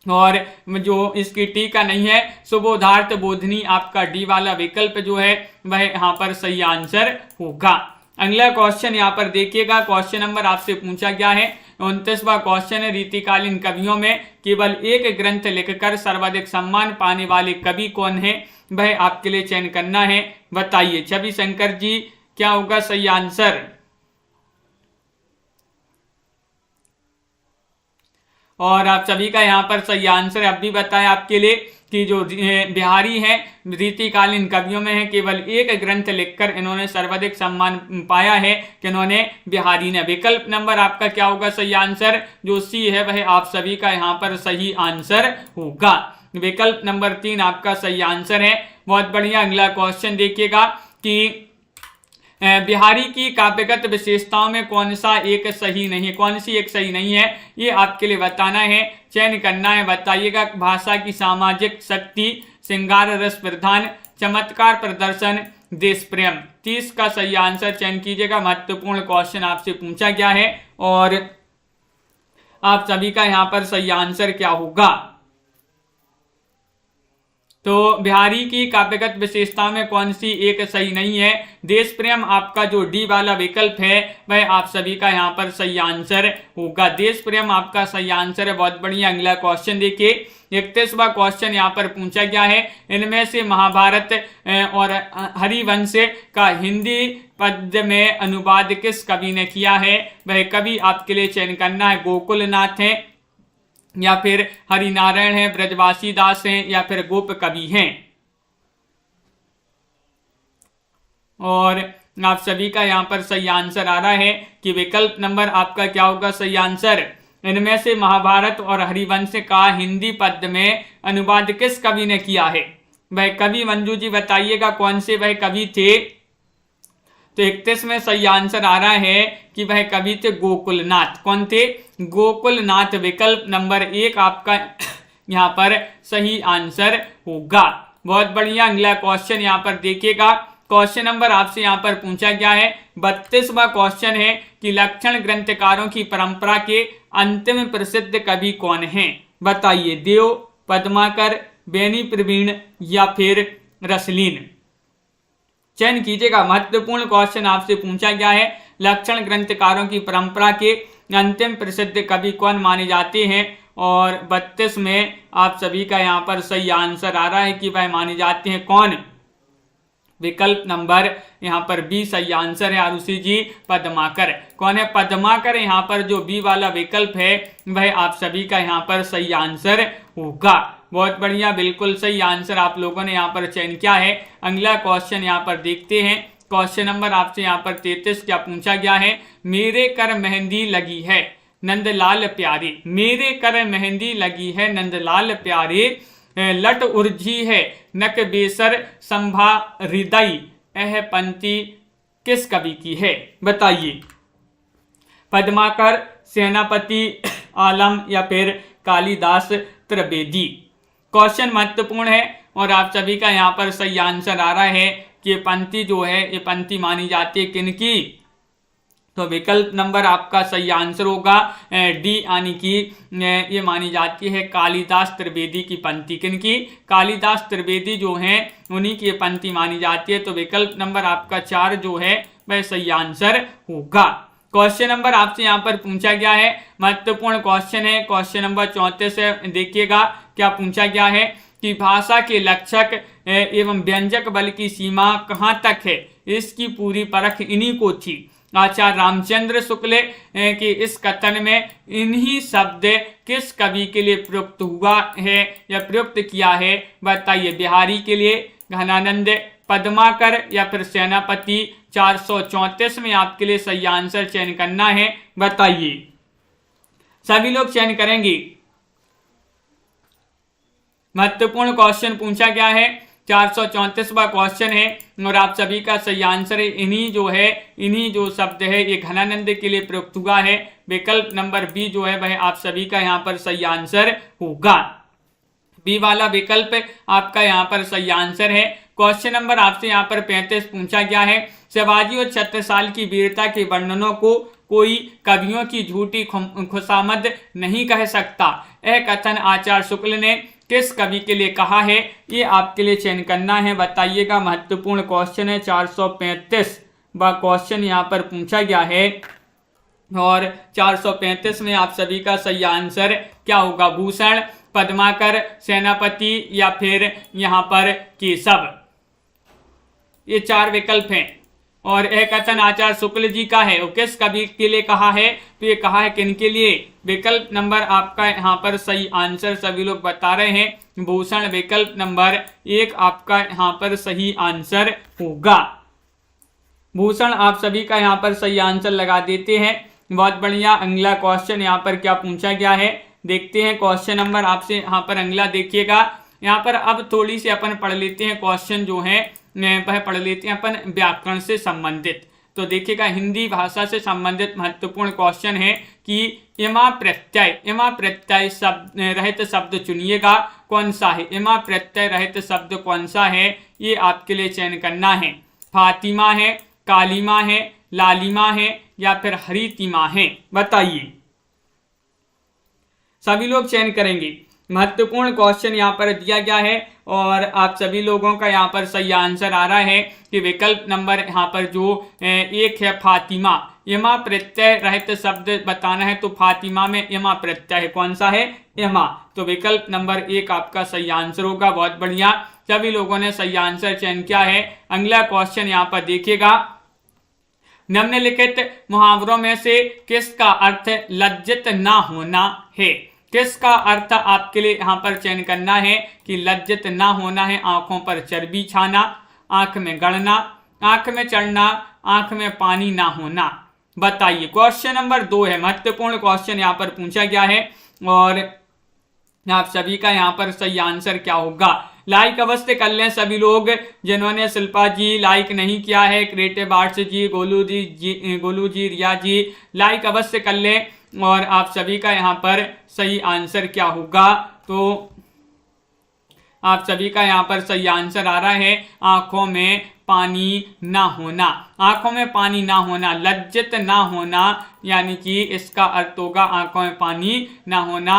Speaker 1: और जो इसकी टीका नहीं है सुबोधार्थ बोधनी, आपका डी वाला विकल्प जो है वह यहाँ पर सही आंसर होगा। अगला क्वेश्चन यहाँ पर देखिएगा, क्वेश्चन नंबर आपसे पूछा गया है 29वां क्वेश्चन है, रीतिकालीन कवियों में केवल एक ग्रंथ लिखकर सर्वाधिक सम्मान पाने वाले कवि कौन है? वह आपके लिए चयन करना है, बताइए। छवि शंकर जी, क्या होगा सही आंसर? और आप सभी का यहाँ पर सही आंसर अब भी बताया आपके लिए कि जो बिहारी हैं रीतिकालीन कवियों में है, केवल एक ग्रंथ लिखकर इन्होंने सर्वाधिक सम्मान पाया है कि इन्होंने बिहारी ने। विकल्प नंबर आपका क्या होगा सही आंसर? जो सी है वह आप सभी का यहाँ पर सही आंसर होगा। विकल्प नंबर 3 आपका सही आंसर है। बहुत बढ़िया। अगला क्वेश्चन देखिएगा कि बिहारी की काव्यगत विशेषताओं में कौन सा एक सही नहीं है? कौन सी एक सही नहीं है, ये आपके लिए बताना है, चयन करना है, बताइएगा। भाषा की सामाजिक शक्ति, श्रृंगार रस प्रधान, चमत्कार प्रदर्शन, देश प्रेम। 30 का सही आंसर चयन कीजिएगा। महत्वपूर्ण क्वेश्चन आपसे पूछा गया है और आप सभी का यहाँ पर सही आंसर क्या होगा? तो बिहारी की काव्यगत विशेषता में कौन सी एक सही नहीं है? देश प्रेम, आपका जो डी वाला विकल्प है वह आप सभी का यहाँ पर सही आंसर होगा। देश प्रेम आपका सही आंसर है। बहुत बढ़िया। अगला क्वेश्चन देखिए, 31वां क्वेश्चन यहाँ पर पूछा गया है, इनमें से महाभारत और हरिवंश का हिंदी पद्य में अनुवाद किस कवि ने किया है? वह कवि आपके लिए चयन करना है। गोकुलनाथ है या फिर हरिनारायण है, ब्रजवासी दास हैं या फिर गोप कवि हैं। और आप सभी का यहाँ पर सही आंसर आ रहा है कि विकल्प नंबर आपका क्या होगा सही आंसर? इनमें से महाभारत और हरिवंश का हिंदी पद्य में अनुवाद किस कवि ने किया है? वह कवि मंजू जी बताइएगा कौन से वह कवि थे? तो 31 में सही आंसर आ रहा है कि वह कवि थे गोकुलनाथ। कौन थे? गोकुलनाथ। विकल्प नंबर 1 आपका यहाँ पर सही आंसर होगा। बहुत बढ़िया। अगला क्वेश्चन यहाँ पर देखिएगा, क्वेश्चन नंबर आपसे यहाँ पर पूछा गया है 32वां क्वेश्चन है कि लक्षण ग्रंथकारों की परंपरा के अंतिम प्रसिद्ध कवि कौन हैं? बताइए। देव, पद्माकर, बेनी प्रवीण या फिर रसलीन, चयन कीजिएगा। महत्वपूर्ण क्वेश्चन आपसे पूछा गया है, लक्षण ग्रंथकारों की परंपरा के अंतिम प्रसिद्ध कवि कौन माने जाते हैं? और 32 में आप सभी का यहाँ पर सही आंसर आ रहा है कि वह माने जाते हैं कौन? विकल्प नंबर यहाँ पर बी सही आंसर है। आरुषि जी, पद्माकर। कौन है? पद्माकर। यहाँ पर जो बी वाला विकल्प है वह आप सभी का यहाँ पर सही आंसर होगा। बहुत बढ़िया, बिल्कुल सही आंसर आप लोगों ने यहाँ पर चयन किया है। अगला क्वेश्चन यहाँ पर देखते हैं। क्वेश्चन नंबर आपसे यहाँ पर 33 क्या पूछा गया है। मेरे कर मेहंदी लगी है नंदलाल प्यारे, मेरे कर मेहंदी लगी है नंदलाल प्यारे, लट उर्जी है नक बेसर संभा हृदय, यह पंक्ति किस कवि की है, बताइए। पद्माकर, सेनापति, आलम या फिर कालिदास त्रिवेदी। क्वेश्चन महत्वपूर्ण है और आप सभी का यहाँ पर सही आंसर आ रहा है कि ये पंक्ति जो है ये पंक्ति मानी जाती है किनकी, तो विकल्प नंबर आपका सही आंसर होगा डी, यानी कि ये मानी जाती है कालिदास त्रिवेदी की पंक्ति। किनकी, कालिदास त्रिवेदी जो हैं उन्हीं की ये पंक्ति मानी जाती है। तो विकल्प नंबर आपका 4 जो है वह सही आंसर होगा। क्वेश्चन नंबर आपसे यहाँ पर पूछा गया है, महत्वपूर्ण क्वेश्चन है। क्वेश्चन नंबर 34 है, देखिएगा क्या पूछा गया है कि भाषा के लक्षक एवं व्यंजक बल की सीमा कहाँ तक है, इसकी पूरी परख इन्हीं को थी। आचार्य रामचंद्र शुक्ल के इस कथन में इन्हीं शब्द किस कवि के लिए प्रयुक्त हुआ है या प्रयुक्त किया है, बताइए। बिहारी के लिए, घनानंद, पद्माकर या फिर सेनापति। 434 में आपके लिए सही आंसर चयन करना है, बताइए। सभी लोग चयन करेंगे। महत्वपूर्ण क्वेश्चन पूछा गया है, 434वां क्वेश्चन है और आप सभी का सही आंसर है इन्हीं जो शब्द है ये घनानंद के लिए प्रयुक्त हुआ है। विकल्प नंबर बी जो है वह आप सभी का यहाँ पर सही आंसर होगा। बी वाला विकल्प आपका यहाँ पर सही आंसर है। क्वेश्चन नंबर आपसे यहाँ पर 35 पूछा गया है। शिवाजी और छत्रसाल की वीरता के वर्णनों को कोई कवियों की झूठी खुशामद नहीं कह सकता, यह कथन आचार्य शुक्ल ने किस कवि के लिए कहा है, ये आपके लिए चयन करना है, बताइएगा। महत्वपूर्ण क्वेश्चन है, 435 वह क्वेश्चन यहाँ पर पूछा गया है और 435 में आप सभी का सही आंसर क्या होगा। भूषण, पद्माकर, सेनापति या फिर यहाँ पर केशव, ये 4 विकल्प हैं और यह कथन आचार्य शुक्ल जी का है। और किस कवि के लिए कहा है, तो ये कहा है किन के लिए। विकल्प नंबर आपका यहाँ पर सही आंसर सभी लोग बता रहे हैं, भूषण। विकल्प नंबर 1 आपका यहाँ पर सही आंसर होगा। भूषण आप सभी का यहाँ पर सही आंसर लगा देते हैं, बहुत बढ़िया। अगला क्वेश्चन यहाँ पर क्या पूछा गया है, देखते हैं। क्वेश्चन नंबर आपसे यहाँ पर अगला देखिएगा। यहाँ पर अब थोड़ी सी अपन पढ़ लेते हैं क्वेश्चन जो है वह पढ़ लेते हैं अपन व्याकरण से संबंधित। तो देखिएगा, हिंदी भाषा से संबंधित महत्वपूर्ण क्वेश्चन है कि इमा प्रत्यय शब्द रहित शब्द चुनिएगा, कौन सा है। इमा प्रत्यय रहित शब्द कौन सा है, ये आपके लिए चयन करना है। फातिमा है, कालीमा है, लालिमा है या फिर हरितिमा है, बताइए। सभी लोग चयन करेंगे। महत्वपूर्ण क्वेश्चन यहाँ पर दिया गया है और आप सभी लोगों का यहाँ पर सही आंसर आ रहा है कि विकल्प नंबर यहाँ पर जो 1 है फातिमा। इमा प्रत्यय रहित शब्द बताना है तो फातिमा में इमा प्रत्यय है, कौन सा है, इमा। तो विकल्प नंबर 1 आपका सही आंसर होगा, बहुत बढ़िया। सभी लोगों ने सही आंसर चयन किया है। अगला क्वेश्चन यहाँ पर देखिएगा। निम्नलिखित मुहावरों में से किसका अर्थ लज्जित ना होना है, किसका अर्थ आपके लिए यहाँ पर चयन करना है कि लज्जित ना होना है। आंखों पर चर्बी छाना, आंख में गड़ना, आंख में चढ़ना, आंख में पानी ना होना, बताइए। क्वेश्चन नंबर 2 है, महत्वपूर्ण क्वेश्चन यहाँ पर पूछा गया है और आप सभी का यहाँ पर सही आंसर क्या होगा। लाइक अवश्य कर लें सभी लोग, जिन्होंने शिल्पा जी लाइक नहीं किया है, क्रिएटिव आर्ट्स जी, गोलू जी, रिया जी, लाइक अवश्य कर लें। और आप सभी का यहाँ पर सही आंसर क्या होगा, तो आप सभी का यहाँ पर सही आंसर आ रहा है आंखों में पानी ना होना। आंखों में पानी ना होना, लज्जित ना होना, यानी कि इसका अर्थ होगा आंखों में पानी ना होना।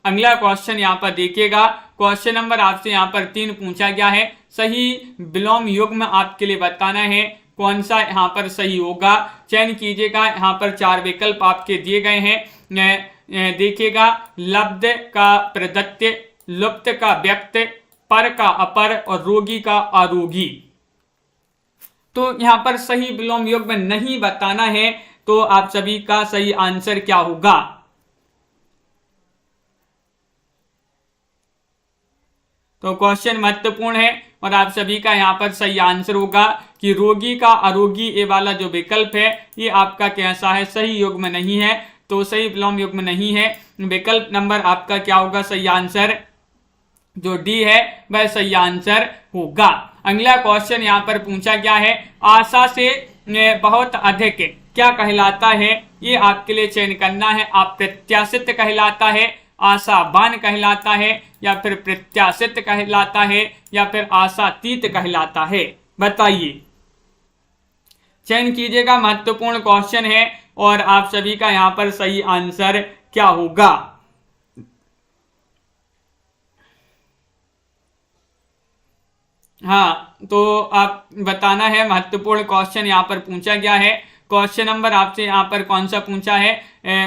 Speaker 1: अगला क्वेश्चन यहाँ पर देखिएगा। क्वेश्चन नंबर आपसे यहाँ पर 3 पूछा गया है। सही विलोम युग्म आपके लिए बताना है, कौन सा यहाँ पर सही होगा, चयन कीजिएगा। यहाँ पर 4 विकल्प आपके दिए गए हैं, देखिएगा। लब्ध का प्रदत्त, लुप्त का व्यक्त, पर का अपर और रोगी का आरोगी। तो यहाँ पर सही विलोम युग्म नहीं बताना है, तो आप सभी का सही आंसर क्या होगा। तो क्वेश्चन महत्वपूर्ण है और आप सभी का यहाँ पर सही आंसर होगा कि रोगी का अरोगी ए वाला जो विकल्प है ये आपका कैसा है, सही युग्म नहीं है, तो सही विलोम युग्म नहीं है। विकल्प नंबर आपका क्या होगा, सही आंसर जो डी है वह सही आंसर होगा। अगला क्वेश्चन यहाँ पर पूछा गया है, आशा से बहुत अधिक क्या कहलाता है, ये आपके लिए चयन करना है। अप्रत्याशित कहलाता है, आशावान कहलाता है, या फिर प्रत्याशित कहलाता है, या फिर आशातीत कहलाता है, बताइए। चयन कीजिएगा, महत्वपूर्ण क्वेश्चन है और आप सभी का यहाँ पर सही आंसर क्या होगा। हाँ, तो आप बताना है, महत्वपूर्ण क्वेश्चन यहाँ पर पूछा गया है। क्वेश्चन नंबर आपसे यहाँ पर कौन सा पूछा है,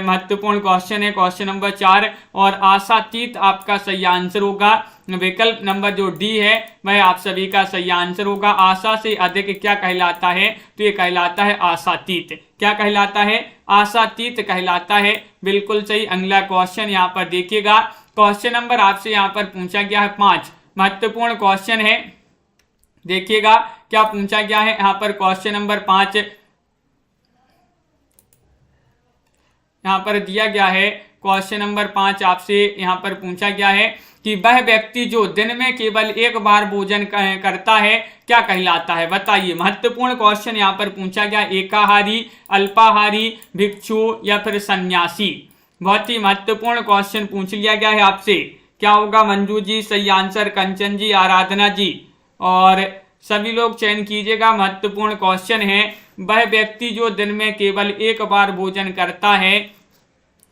Speaker 1: महत्वपूर्ण क्वेश्चन है क्वेश्चन नंबर 4 और आशातीत आपका सही आंसर होगा। विकल्प नंबर जो डी है वह आप सभी का सही आंसर होगा। आशा से अधिक क्या कहलाता है, तो ये कहलाता है आशातीत। क्या कहलाता है, आशातीत कहलाता है, बिल्कुल सही। अगला क्वेश्चन यहाँ पर देखिएगा, क्वेश्चन नंबर आपसे यहाँ पर पूछा गया है 5, महत्वपूर्ण क्वेश्चन है। देखिएगा क्या पूछा गया है यहाँ पर, क्वेश्चन नंबर 5 यहाँ पर दिया गया है। क्वेश्चन नंबर 5 आपसे यहाँ पर पूछा गया है कि वह व्यक्ति जो दिन में केवल एक बार भोजन करता है क्या कहलाता है, बताइए। महत्वपूर्ण क्वेश्चन यहाँ पर पूछा गया, एकाहारी, अल्पाहारी, भिक्षु या फिर सन्यासी। बहुत ही महत्वपूर्ण क्वेश्चन पूछ लिया गया है आपसे। क्या होगा, मंजू जी सही आंसर, कंचन जी, आराधना जी, और सभी लोग चयन कीजिएगा। महत्वपूर्ण क्वेश्चन है, वह व्यक्ति जो दिन में केवल एक बार भोजन करता है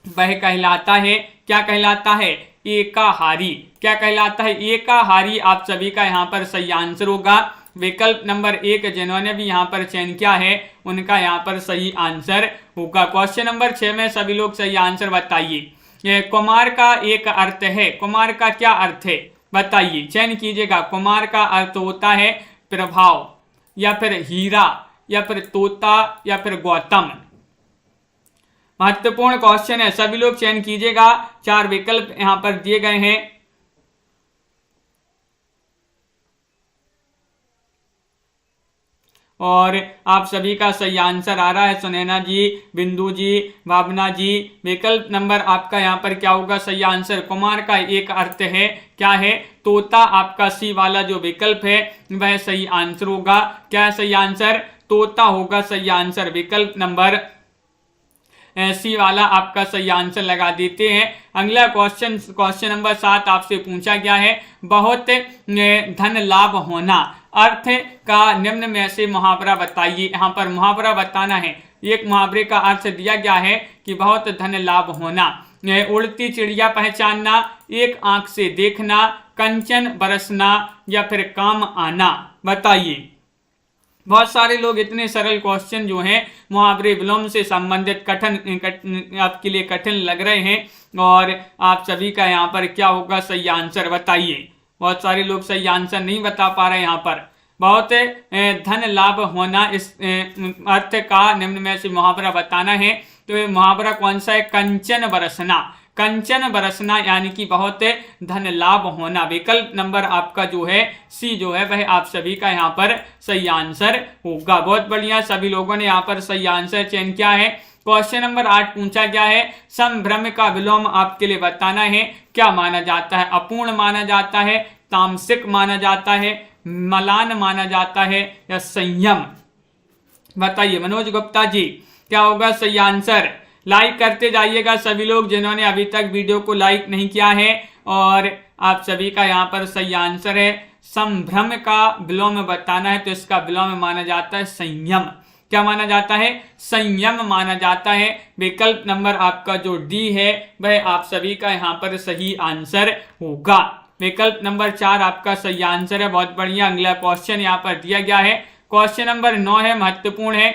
Speaker 1: वह कहलाता है, क्या कहलाता है, एकाहारी। क्या कहलाता है, एकाहारी। आप सभी का यहाँ पर सही आंसर होगा। विकल्प नंबर 1 जिन्होंने भी यहाँ पर चयन किया है उनका यहाँ पर सही आंसर होगा। क्वेश्चन नंबर 6 में सभी लोग सही आंसर बताइए। कुमार का एक अर्थ है, कुमार का क्या अर्थ है, बताइए। चयन कीजिएगा। कुमार का अर्थ होता है प्रभाव, या फिर हीरा, या फिर तोता, या फिर गौतम। महत्वपूर्ण क्वेश्चन है, सभी लोग चयन कीजिएगा। 4 विकल्प यहां पर दिए गए हैं। और आप सभी का सही आंसर आ रहा है, सुनैना जी, बिंदु जी, भावना जी। विकल्प नंबर आपका यहाँ पर क्या होगा, सही आंसर। कुमार का एक अर्थ है, क्या है, तोता। आपका सी वाला जो विकल्प है वह सही आंसर होगा। क्या सही आंसर, तोता होगा सही आंसर। विकल्प नंबर सी वाला आपका सही आंसर लगा देते हैं। अगला क्वेश्चन, क्वेश्चन नंबर 7 आपसे पूछा गया है, बहुत धन लाभ होना अर्थ का निम्न में से मुहावरा बताइए। यहाँ पर मुहावरा बताना है। एक मुहावरे का अर्थ दिया गया है कि बहुत धन लाभ होना, उड़ती चिड़िया पहचानना, एक आंख से देखना, कंचन बरसना, या फिर काम आना, बताइए। बहुत सारे लोग इतने सरल क्वेश्चन जो हैं मुहावरे विलोम से संबंधित आपके लिए कठिन लग रहे हैं, और आप सभी का यहाँ पर क्या होगा, सही आंसर बताइए। बहुत सारे लोग सही आंसर नहीं बता पा रहे। यहाँ पर बहुत धन लाभ होना, इस अर्थ का निम्न में से मुहावरा बताना है। तो ये मुहावरा कौन सा है, कंचन बरसना। कंचन बरसना यानी कि बहुत धन लाभ होना। विकल्प नंबर आपका जो है सी जो है वह आप सभी का यहाँ पर सही आंसर होगा। बहुत बढ़िया, सभी लोगों ने यहाँ पर सही आंसर चयन किया है। क्वेश्चन नंबर 8 पूछा गया है, संभ्रम का विलोम आपके लिए बताना है। क्या माना जाता है, अपूर्ण माना जाता है, तामसिक माना जाता है, मलान माना जाता है, या संयम, बताइए। मनोज गुप्ता जी, क्या होगा सही आंसर। लाइक करते जाइएगा सभी लोग जिन्होंने अभी तक वीडियो को लाइक नहीं किया है। और आप सभी का यहाँ पर सही आंसर है, संभ्रम का विलोम बताना है, तो इसका विलोम माना जाता है संयम। क्या माना जाता है, संयम माना जाता है। विकल्प नंबर आपका जो डी है वह आप सभी का यहाँ पर सही आंसर होगा। विकल्प नंबर 4 आपका सही आंसर है। बहुत बढ़िया। अगला क्वेश्चन यहाँ पर दिया गया है, क्वेश्चन नंबर 9 है, महत्वपूर्ण है।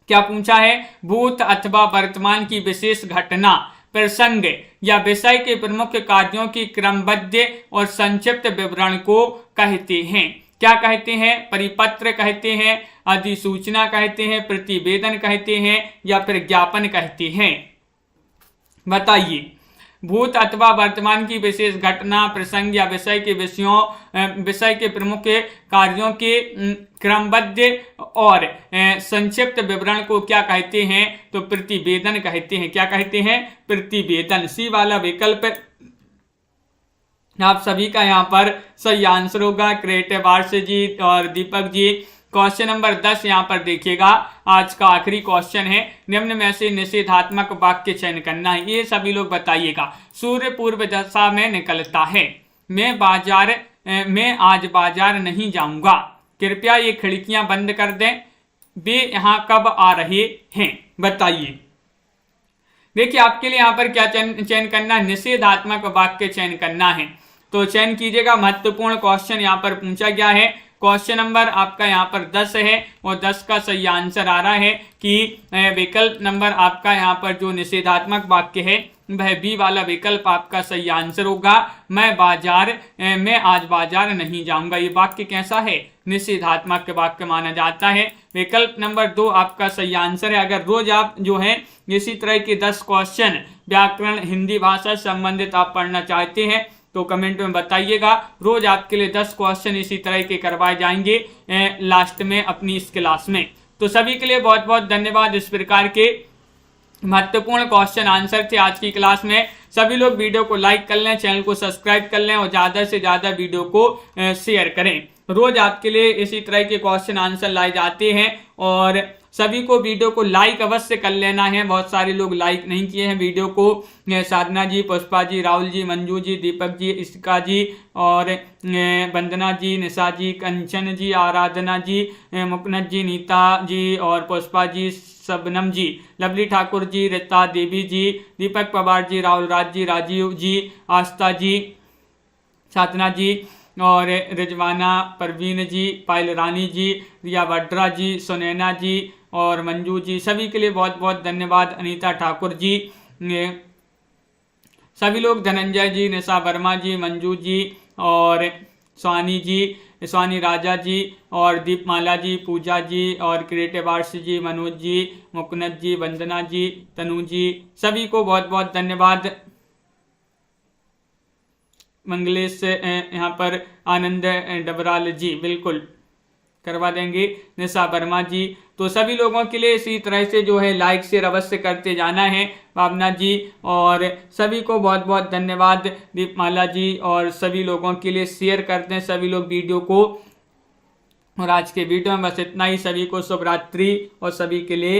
Speaker 1: क्या पूछा है, भूत अथवा वर्तमान की विशेष घटना, प्रसंग या विषय के प्रमुख कार्यों की क्रमबद्ध और संक्षिप्त विवरण को कहते हैं। क्या कहते हैं, परिपत्र कहते हैं, अधिसूचना कहते हैं, प्रतिवेदन कहते हैं, या फिर ज्ञापन कहते हैं, बताइए। भूत अथवा वर्तमान की विशेष घटना, प्रसंग या विषय के प्रमुख कार्यों के क्रमबद्ध और संक्षिप्त विवरण को क्या कहते हैं? तो प्रतिवेदन कहते हैं। क्या कहते हैं? प्रतिवेदन। सी वाला विकल्प आप सभी का यहाँ पर सही आंसर होगा। क्रिएटिव आर्ट्स जी और दीपक जी। क्वेश्चन नंबर 10 यहाँ पर देखिएगा, आज का आखिरी क्वेश्चन है। निम्न में से निषेधात्मक वाक्य चयन करना है, ये सभी लोग बताइएगा। सूर्य पूर्व दिशा में निकलता है, मैं आज बाजार नहीं जाऊंगा, कृपया ये खिड़कियां बंद कर दें, वे यहाँ कब आ रहे हैं? बताइए। देखिए आपके लिए यहाँ पर क्या चयन करना है? निषेधात्मक वाक्य चयन करना है, तो चयन कीजिएगा। महत्वपूर्ण क्वेश्चन यहाँ पर पूछा गया है। क्वेश्चन नंबर आपका यहाँ पर 10 है और 10 का सही आंसर आ रहा है कि विकल्प नंबर आपका यहाँ पर जो निषेधात्मक वाक्य है वह बी वाला विकल्प आपका सही आंसर होगा। मैं आज बाजार नहीं जाऊंगा, ये वाक्य कैसा है? निषेधात्मक वाक्य माना जाता है। विकल्प नंबर 2 आपका सही आंसर है। अगर रोज आप जो है इसी तरह के 10 क्वेश्चन व्याकरण हिंदी भाषा संबंधित आप पढ़ना चाहते हैं तो कमेंट में बताइएगा। रोज आपके लिए 10 क्वेश्चन इसी तरह के करवाए जाएंगे लास्ट में अपनी इस क्लास में। तो सभी के लिए बहुत बहुत धन्यवाद। इस प्रकार के महत्वपूर्ण क्वेश्चन आंसर थे आज की क्लास में। सभी लोग वीडियो को लाइक कर लें, चैनल को सब्सक्राइब कर लें और ज़्यादा से ज़्यादा वीडियो को शेयर करें। रोज आपके लिए इसी तरह के क्वेश्चन आंसर लाए जाते हैं और सभी को वीडियो को लाइक अवश्य कर लेना है। बहुत सारे लोग लाइक नहीं किए हैं वीडियो को। साधना जी, पुष्पा जी, राहुल जी, मंजू जी, दीपक जी, इशिका जी और वंदना जी, निशा जी, कंचन जी, आराधना जी, मुकनत जी, नीता जी और पुष्पा जी, शबनम जी, लवली ठाकुर जी, रीता देवी जी, दीपक पवार जी, राहुल राज जी, राजीव जी, आस्था जी, साधना जी और रिजवाना, परवीन जी, पायल रानी जी, रिया वड्रा जी, सुनैना जी और मंजू जी, सभी के लिए बहुत बहुत धन्यवाद। अनीता ठाकुर जी, सभी लोग, धनंजय जी, निशा वर्मा जी, मंजू जी और स्वानी जी, स्वानी राजा जी और दीपमाला जी, पूजा जी और क्रिएटिव आर्ट्स जी, मनोज जी, मुकनत जी, वंदना जी, तनु जी, सभी को बहुत बहुत धन्यवाद। मंगलेश यहाँ पर आनंद डबराल जी बिल्कुल करवा देंगे, निशा वर्मा जी। तो सभी लोगों के लिए इसी तरह से जो है लाइक शेयर अवश्य करते जाना है। भावना जी और सभी को बहुत बहुत धन्यवाद। दीपमाला जी और सभी लोगों के लिए शेयर करते हैं सभी लोग वीडियो को। और आज के वीडियो में बस इतना ही। सभी को शुभ रात्रि और सभी के लिए